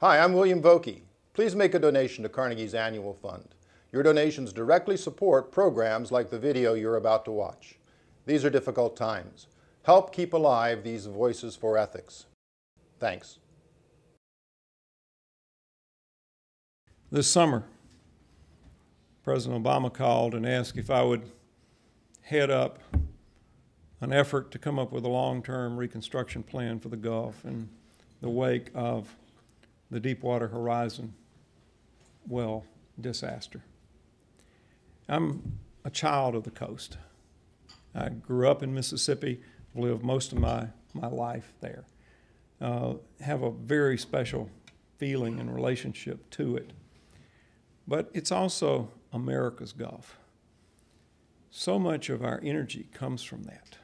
Hi, I'm William Vokey. Please make a donation to Carnegie's annual fund. Your donations directly support programs like the video you're about to watch. These are difficult times. Help keep alive these voices for ethics. Thanks. This summer, President Obama called and asked if I would head up an effort to come up with a long-term reconstruction plan for the Gulf in the wake of the Deepwater Horizon well disaster. I'm a child of the coast. I grew up in Mississippi, lived most of my life there. Have a very special feeling and relationship to it. But it's also America's Gulf. So much of our energy comes from that.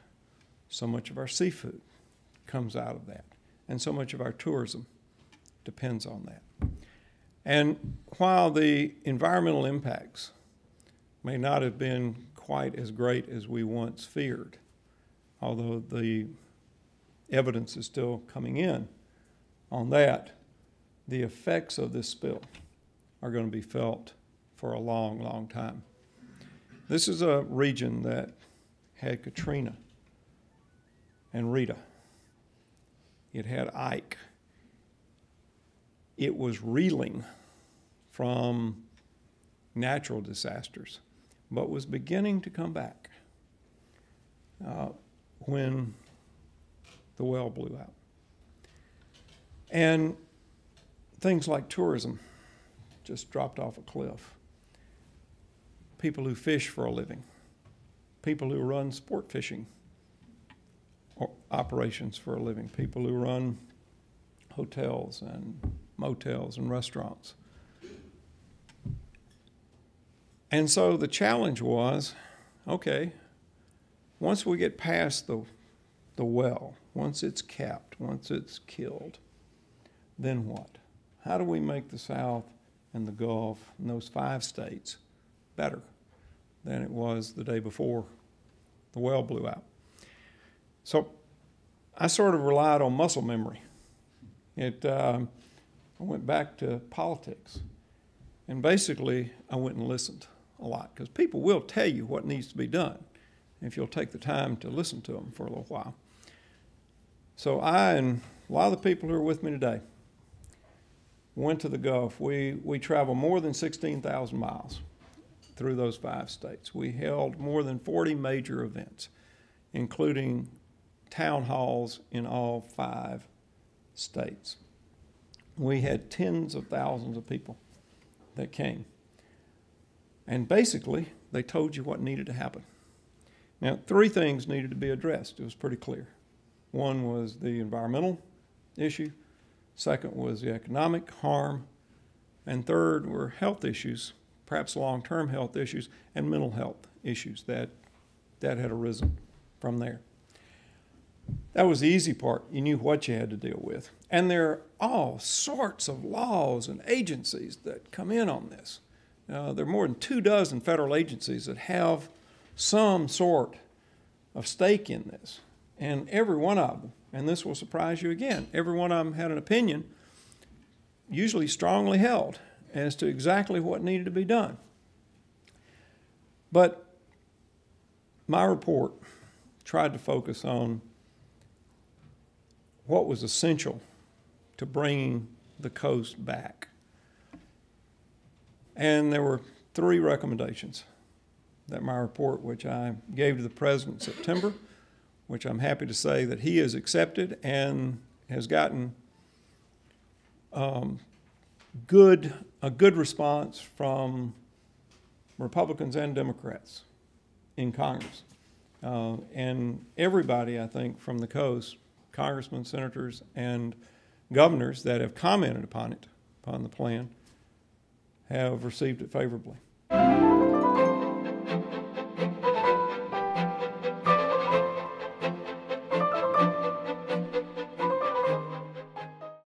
So much of our seafood comes out of that. And so much of our tourism depends on that. And while the environmental impacts may not have been quite as great as we once feared, although the evidence is still coming in on that, the effects of this spill are going to be felt for a long, long time. This is a region that had Katrina and Rita. It had Ike. It was reeling from natural disasters, but was beginning to come back when the well blew out. And things like tourism just dropped off a cliff. People who fish for a living, people who run sport fishing operations for a living, people who run hotels and motels and restaurants. And so the challenge was, okay, once we get past the well, once it's capped, once it's killed, then what? How do we make the South and the Gulf and those 5 states better than it was the day before the well blew out? So I sort of relied on muscle memory. I went back to politics, and basically I went and listened a lot, because people will tell you what needs to be done if you'll take the time to listen to them for a little while. So I and a lot of the people who are with me today went to the Gulf. We traveled more than 16,000 miles through those 5 states. We held more than 40 major events, including town halls in all 5 states. We had tens of thousands of people that came. And basically, they told you what needed to happen. Now, 3 things needed to be addressed. It was pretty clear. One was the environmental issue. Second was the economic harm. And third were health issues, perhaps long-term health issues, and mental health issues that had arisen from there. That was the easy part. You knew what you had to deal with. And there are all sorts of laws and agencies that come in on this. There are more than 24 federal agencies that have some sort of stake in this. And every one of them, and this will surprise you again, every one of them had an opinion, usually strongly held, as to exactly what needed to be done. But my report tried to focus on what was essential to bringing the coast back. And there were 3 recommendations that my report, which I gave to the President in September, which I'm happy to say that he has accepted and has gotten a good response from Republicans and Democrats in Congress. And everybody, I think, from the coast, congressmen, senators, and governors that have commented upon the plan, have received it favorably.